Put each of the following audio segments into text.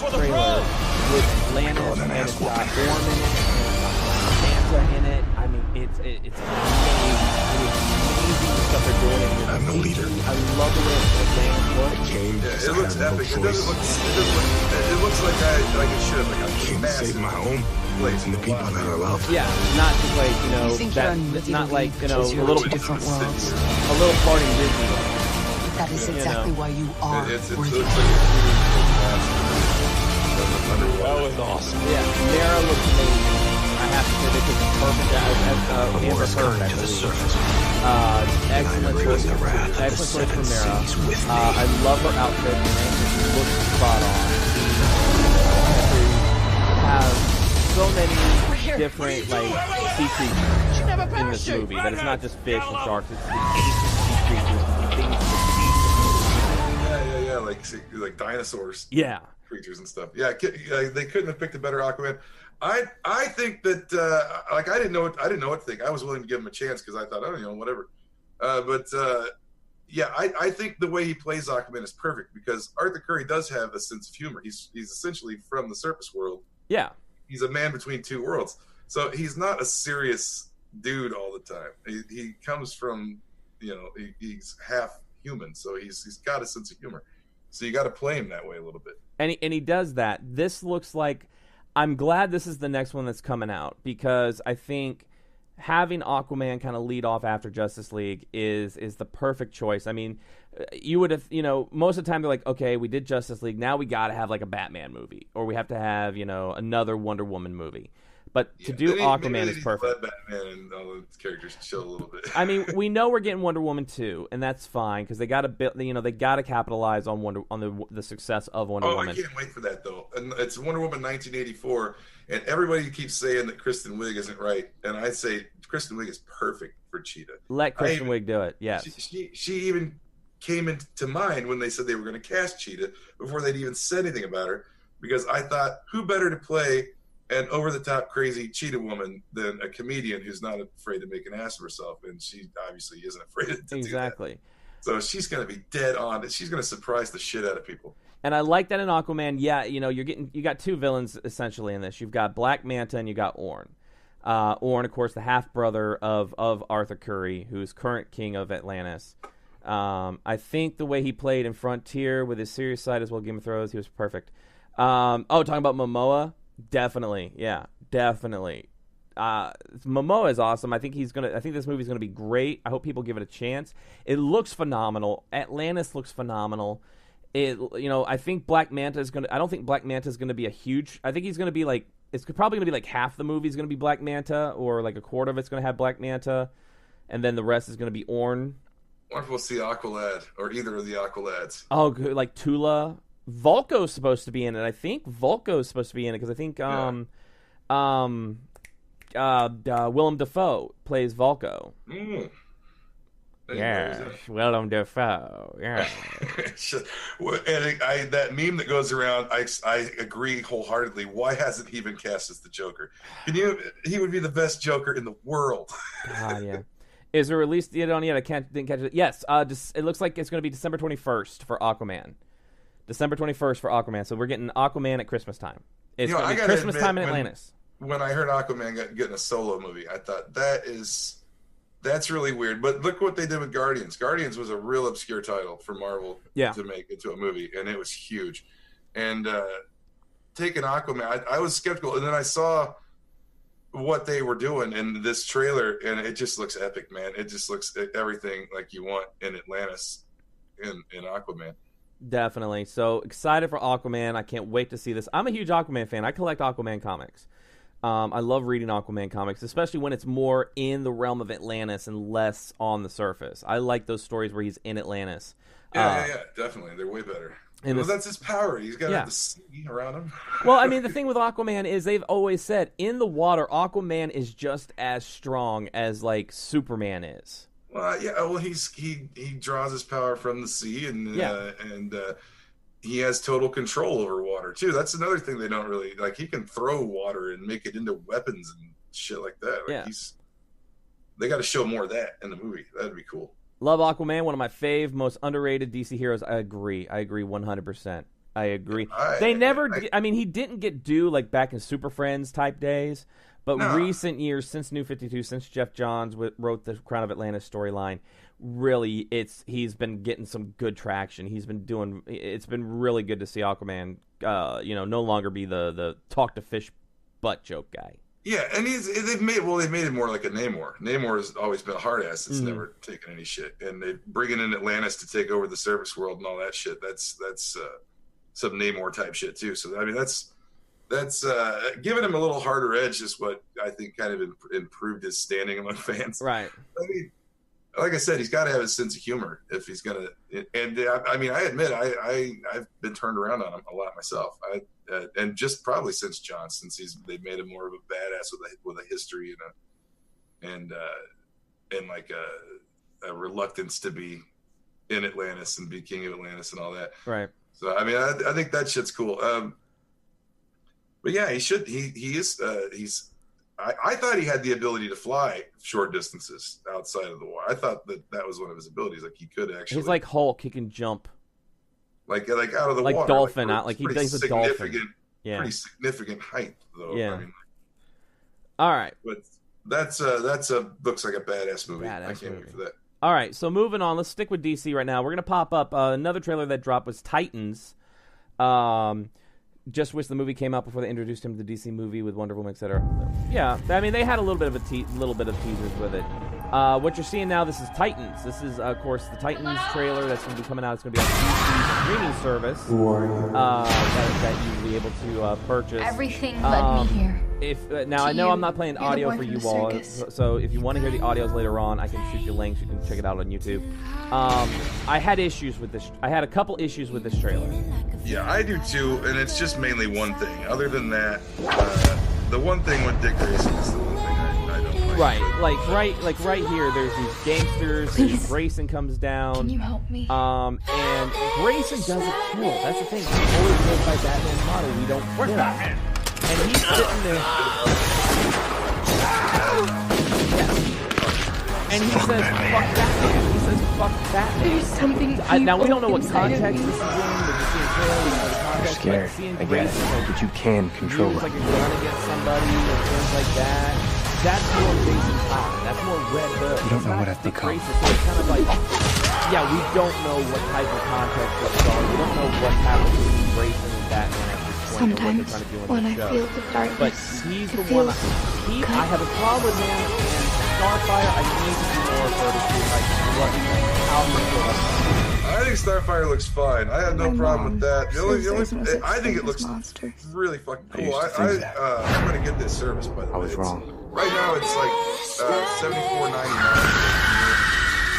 trailer with Atlantis, and it's got Orm in it, and it's got Manta in it. I mean, it's amazing. It is amazing the stuff they're doing. I'm the leader. I love the way Atlantis looks. Yeah, it looks epic. It looks like it should. Like I came to save my home place and the people that I love. Yeah, not just like it's not like a little different worlds. A little part in Disney. That is exactly why you are. It looks worthy. That was awesome. Yeah, Mara looks amazing. I have to say this is perfect as Amber Heard, I believe. Excellent choice for Mara. I love her outfit, and she looks spot on. Have so many different sea creatures in this movie that it's not just fish and sharks, it's the ancient sea creatures and things in the sea. Yeah, like dinosaurs. Yeah. Creatures and stuff. Yeah, they couldn't have picked a better Aquaman. I think that I didn't know what to think. I was willing to give him a chance because I thought, whatever. I think the way he plays Aquaman is perfect because Arthur Curry does have a sense of humor. He's essentially from the surface world. Yeah. He's a man between two worlds. So he's not a serious dude all the time. He comes from, he's half human, so he's got a sense of humor. So you got to play him that way a little bit. And he does that. This looks like, I'm glad this is the next one that's coming out because I think having Aquaman kind of lead off after Justice League is the perfect choice. I mean, you would have, most of the time they're like, okay, we did Justice League, now we got to have like a Batman movie, or we have to have, another Wonder Woman movie. But to do Aquaman is perfect. Let Batman and all the characters chill a little bit. I mean, we know we're getting Wonder Woman 2, and that's fine because they got to build. They got to capitalize on the success of Wonder Woman. I can't wait for that though. And it's Wonder Woman 1984, and everybody keeps saying that Kristen Wiig isn't right, and I say Kristen Wiig is perfect for Cheetah. Let Kristen Wiig do it. Yes. She even came into mind when they said they were going to cast Cheetah before they'd even said anything about her, because I thought, who better to play an over-the-top crazy cheetah woman than a comedian who's not afraid to make an ass of herself, and she obviously isn't afraid to do that. So she's going to be dead on. She's going to surprise the shit out of people. And I like that in Aquaman. Yeah, you got two villains essentially in this. You've got Black Manta and you got Orm. Orm, of course, the half brother of Arthur Curry, who's current king of Atlantis. I think the way he played in Frontier with his serious side as well, Game of Thrones, he was perfect. Talking about Momoa. Definitely, yeah, definitely. Momoa is awesome. I think this movie's gonna be great. I hope people give it a chance. It looks phenomenal. Atlantis looks phenomenal. I think Black Manta is gonna. I don't think Black Manta is gonna be a huge. I think he's gonna be like. It's probably gonna be like half the movie is gonna be Black Manta, or like a quarter of it's gonna have Black Manta, and then the rest is gonna be Orn. I wonder if we'll see Aqualad or either of the Aqualads. Oh, like Tula. Vulko's supposed to be in it. I think Vulko's supposed to be in it because I think Willem Dafoe plays Vulko. Yeah, Willem Dafoe. Yeah. And that meme that goes around, I agree wholeheartedly. Why hasn't he been cast as the Joker? He would be the best Joker in the world. Yeah. Is it released yet on yet? I didn't catch it. Yes. It looks like it's going to be December 21st for Aquaman. December 21st for Aquaman. So we're getting Aquaman at Christmas time. It's going to be Christmas time in Atlantis. When I heard Aquaman getting a solo movie, I thought that's really weird. But look what they did with Guardians. Guardians was a real obscure title for Marvel to make into a movie, and it was huge. And taking Aquaman, I was skeptical, and then I saw what they were doing in this trailer, and it just looks epic, man. It just looks everything like you want in Atlantis in Aquaman. Definitely. So excited for Aquaman. I can't wait to see this. I'm a huge Aquaman fan. I collect Aquaman comics. I love reading Aquaman comics, especially when it's more in the realm of Atlantis and less on the surface. I like those stories where he's in Atlantis. Yeah, definitely. They're way better. Well, that's his power. He's got the sea around him. Well, I mean, the thing with Aquaman is they've always said in the water, Aquaman is just as strong as like Superman is. Well, yeah. Well, he draws his power from the sea, and he has total control over water too. That's another thing they don't really like. He can throw water and make it into weapons and shit like that. Like they got to show more of that in the movie. That'd be cool. Love Aquaman, one of my most underrated DC heroes. I agree 100%. I agree. I mean, he didn't get due like back in Super Friends type days, but No. recent years, since New 52, since Jeff Johns wrote the Crown of Atlantis storyline, really, he's been getting some good traction. It's been really good to see Aquaman, no longer be the talk to fish butt joke guy. Yeah, and they've made it more like a Namor. Namor has always been a hard ass that's never taken any shit, and they bringing in Atlantis to take over the surface world and all that shit. That's some Namor type shit too. So I mean, that's giving him a little harder edge is what I think kind of improved his standing among fans. Right. I mean, like I said, he's got to have a sense of humor if he's gonna. And I mean, I admit I've been turned around on him a lot myself. And just probably since John, since they've made him more of a badass with a history and like a reluctance to be in Atlantis and be king of Atlantis and all that. Right. So I mean, I think that shit's cool. But yeah, he should. I thought he had the ability to fly short distances outside of the water. I thought that was one of his abilities. Like he could actually. He's like Hulk. He can jump. Like out of the like water. Dolphin, like he plays a dolphin. Yeah. Pretty significant height, though. Yeah. I mean, all right. But looks like a badass movie. I can't wait for that. All right, so moving on. Let's stick with DC right now. We're going to pop up another trailer that dropped was Titans. Just wish the movie came out before they introduced him to the DC movie with Wonder Woman, etc. Yeah, I mean, they had a little bit of teasers with it. What you're seeing now, this is Titans. This is, of course, the Titans trailer that's going to be coming out. It's going to be on DC's streaming service that you'll be able to purchase. Everything led me here. Now I know I'm not playing audio for you all, so if you want to hear the audios later on, I can shoot you links. You can check it out on YouTube. I had issues with this. I had a couple issues with this trailer. Yeah, I do too, and it's just mainly one thing. Other than that, the one thing with Dick Grayson is the one thing I don't like. Like right here, there's these gangsters. And Grayson comes down. Can you help me? And Grayson does it cool. That's the thing. He always goes by Batman's model. We don't quit that. And he's sitting there. And he says, "Fuck Batman." He says, "Fuck Batman." There's something. Now we don't know what context this is in. We're just seeing trailers. You're scared. I get it, but you can control it. Like you're going against somebody or things like that. That's more Jason Todd. That's more Red Hood. You don't know what I've become. So it's kind of like, yeah, we don't know what type of context this is on. We don't know what's happening with Grayson and Batman at this point. Sometimes when I feel the darkness, but he's the one. I have a problem with him. And Starfire, I need to see more of her to see how he feels. I think Starfire looks fine. I have no problem with that. I think it looks really fucking cool. I'm gonna get this service, by the way. I was wrong. Right now it's like $74.99,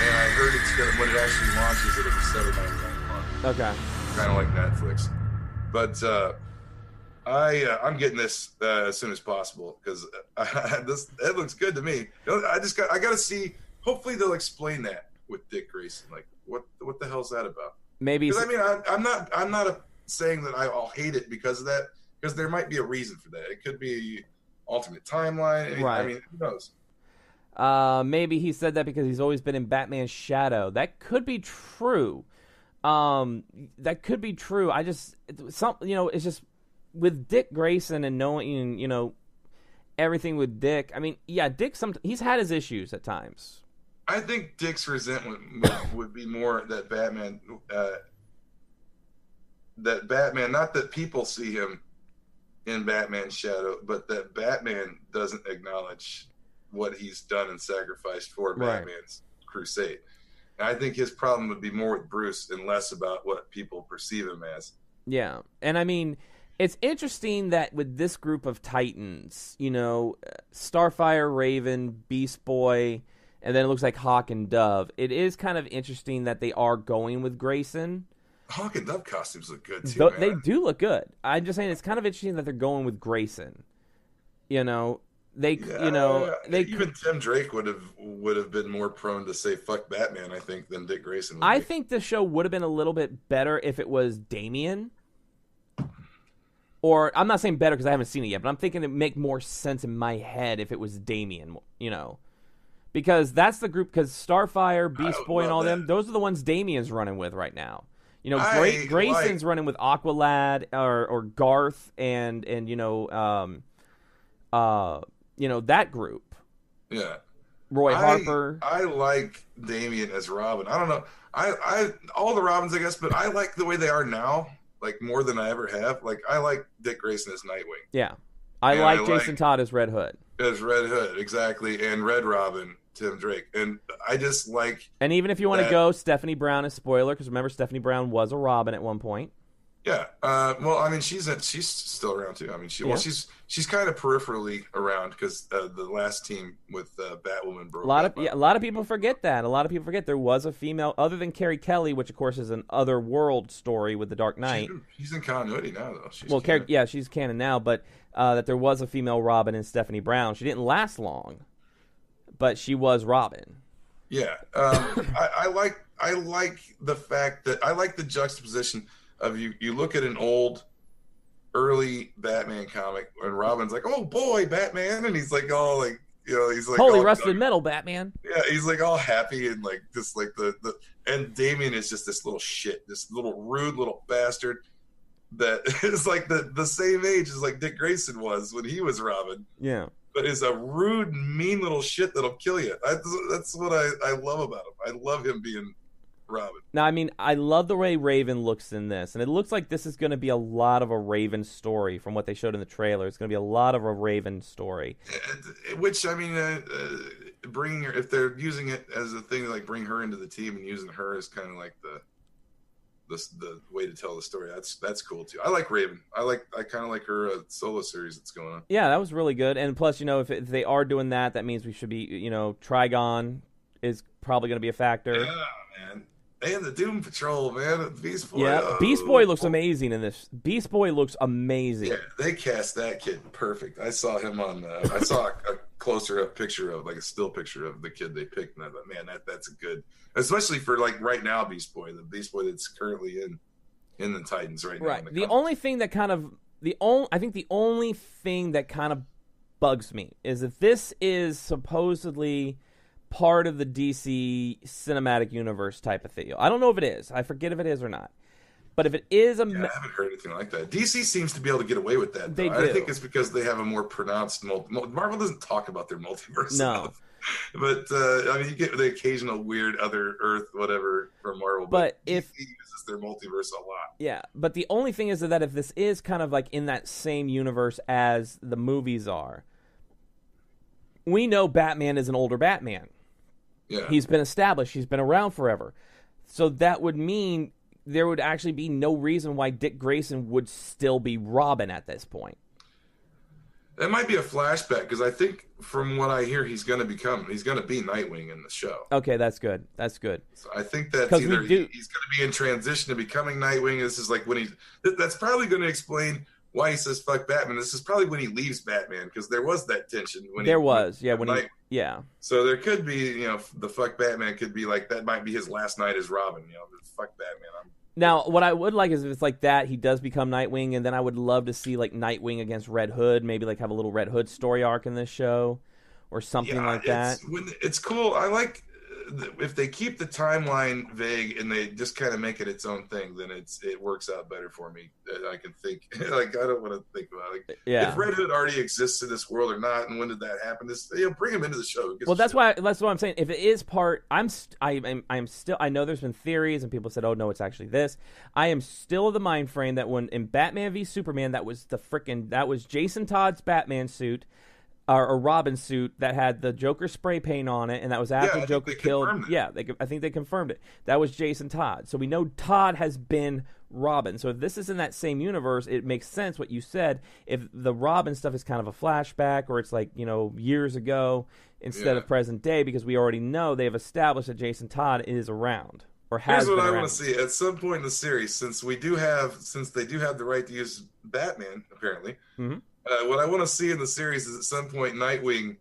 and I heard it's gonna when it actually launches it'll be $7.99 a month. Okay. Kind of like Netflix, but I'm getting this as soon as possible because it looks good to me. I got to see. Hopefully they'll explain that with Dick Grayson. Like what the hell's that about? Maybe. Because I mean I'm not saying that I'll hate it because of that. Because there might be a reason for that. It could be alternate timeline. Right. I mean, who knows? Maybe he said that because he's always been in Batman's shadow. That could be true. That could be true. It's just with Dick Grayson and knowing, everything with Dick. I mean, yeah, Dick. He's had his issues at times. I think Dick's resentment would be more that Batman. Not that people see him in Batman's shadow, but that Batman doesn't acknowledge what he's done and sacrificed for Batman's crusade. And I think his problem would be more with Bruce and less about what people perceive him as. Yeah, and I mean, it's interesting that with this group of Titans, Starfire, Raven, Beast Boy, and then it looks like Hawk and Dove. It is kind of interesting that they are going with Grayson. Hawk and Dove costumes look good too. They do look good. I'm just saying it's kind of interesting that they're going with Grayson. Even Tim Drake would have been more prone to say fuck Batman, I think, than Dick Grayson. I think the show would have been a little bit better if it was Damian. Or I'm not saying better because I haven't seen it yet, but I'm thinking it'd make more sense in my head if it was Damian. Because that's the group. Because Starfire, Beast Boy, and all them, those are the ones Damian's running with right now. You know, Grayson's running with Aqualad or Garth and that group. Yeah. Roy Harper. I like Damian as Robin. I don't know. I all the Robins, I guess, but I like the way they are now, like more than I ever have. Like I like Dick Grayson as Nightwing. Yeah. I like Jason Todd as Red Hood. As Red Hood, exactly, and Red Robin, Tim Drake. And I just like... And even if you want to go Stephanie Brown as spoiler, because remember, Stephanie Brown was a Robin at one point. Yeah. Well, I mean, she's still around, too. I mean, she's kind of peripherally around because the last team with Batwoman broke up. A lot of people forget that. A lot of people forget there was a female, other than Carrie Kelly, which, of course, is an otherworld story with The Dark Knight. She's in continuity now, though. She's canon now, but that there was a female Robin in Stephanie Brown. She didn't last long, but she was Robin. Yeah. I like the fact that... I like the juxtaposition of you look at an old early Batman comic and Robin's like, oh boy, Batman, and he's like all like, you know, he's like holy rusted metal Batman. Yeah, he's like all happy and like just like the and Damian is just this little shit, this little rude little bastard that is like the same age as like Dick Grayson was when he was Robin. Yeah. But is a rude, mean little shit that'll kill you. That's what I love about him. I love him being Robin. Now, I mean, I love the way Raven looks in this, and it looks like this is going to be a lot of a Raven story from what they showed in the trailer. It's going to be a lot of a Raven story. Which, I mean, bringing her, if they're using it as a thing to like bring her into the team and using her as kind of like the way to tell the story, that's cool too. I like Raven. I kind of like her solo series that's going on. Yeah, that was really good. And plus, you know, if they are doing that means we should be, you know, Trigon is probably going to be a factor. Yeah, man. And the Doom Patrol, man. Beast Boy. Yeah, Beast Boy looks amazing in this. Beast Boy looks amazing. Yeah, they cast that kid perfect. I saw him on. I saw a closer up picture of, like a still picture of the kid they picked, and I thought, man, that's a good, especially for like right now, Beast Boy, the Beast Boy that's currently in the Titans right now. Right. The only thing that kind of the only thing that kind of bugs me is that this is supposedly part of the DC cinematic universe type of thing. I don't know if it is. I forget if it is or not. But if it is I haven't heard anything like that. DC seems to be able to get away with that. They do. I think it's because they have a more pronounced Marvel doesn't talk about their multiverse enough. But I mean, you get the occasional weird other Earth whatever from Marvel. But if DC uses their multiverse a lot. Yeah, but the only thing is that if this is kind of like in that same universe as the movies are, we know Batman is an older Batman. Yeah. He's been established. He's been around forever. So that would mean there would actually be no reason why Dick Grayson would still be Robin at this point. That might be a flashback, because I think from what I hear, he's going to be Nightwing in the show. Okay, that's good. So I think that's either he's going to be in transition to becoming Nightwing. This is like when that's probably going to explain why he says fuck Batman. This is probably when he leaves Batman, because there was that tension when yeah. So there could be, you know, the fuck Batman could be like, that might be his last night as Robin, you know, fuck Batman. Now, what I would like is if it's like that, he does become Nightwing, and then I would love to see like Nightwing against Red Hood, maybe like have a little Red Hood story arc in this show or something like that. It's cool. I like if they keep the timeline vague and they just kind of make it its own thing, then it works out better for me. I can think like, I don't want to think about it. If Red Hood already exists in this world or not, and when did that happen? Bring him into the show. Well, that's what I'm saying. If it is part, I'm still. I know there's been theories and people said, oh no, it's actually this. I am still of the mind frame that when in Batman v Superman, that was Jason Todd's Batman suit. Or a Robin suit that had the Joker spray paint on it, and that was after Joker killed. Yeah, I think they confirmed it. That was Jason Todd. So we know Todd has been Robin. So if this is in that same universe, it makes sense what you said. If the Robin stuff is kind of a flashback, or it's like, you know, years ago instead of present day, because we already know they've established that Jason Todd is around or has been around. Here's what I want to see at some point in the series, since they do have the right to use Batman apparently. Mm-hmm. What I want to see in the series is at some point Nightwing,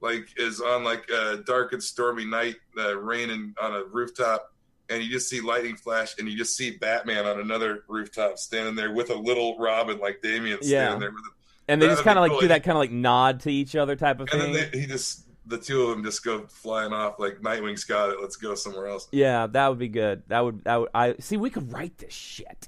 like, is on like a dark and stormy night, raining on a rooftop, and you just see lightning flash, and you just see Batman on another rooftop standing there with a little Robin, like Damian standing there with him. And they just kind of like do that kind of like nod to each other type of thing. And then he just the two of them just go flying off like Nightwing's got it. Let's go somewhere else. Yeah, that would be good. That would. I see. We could write this shit.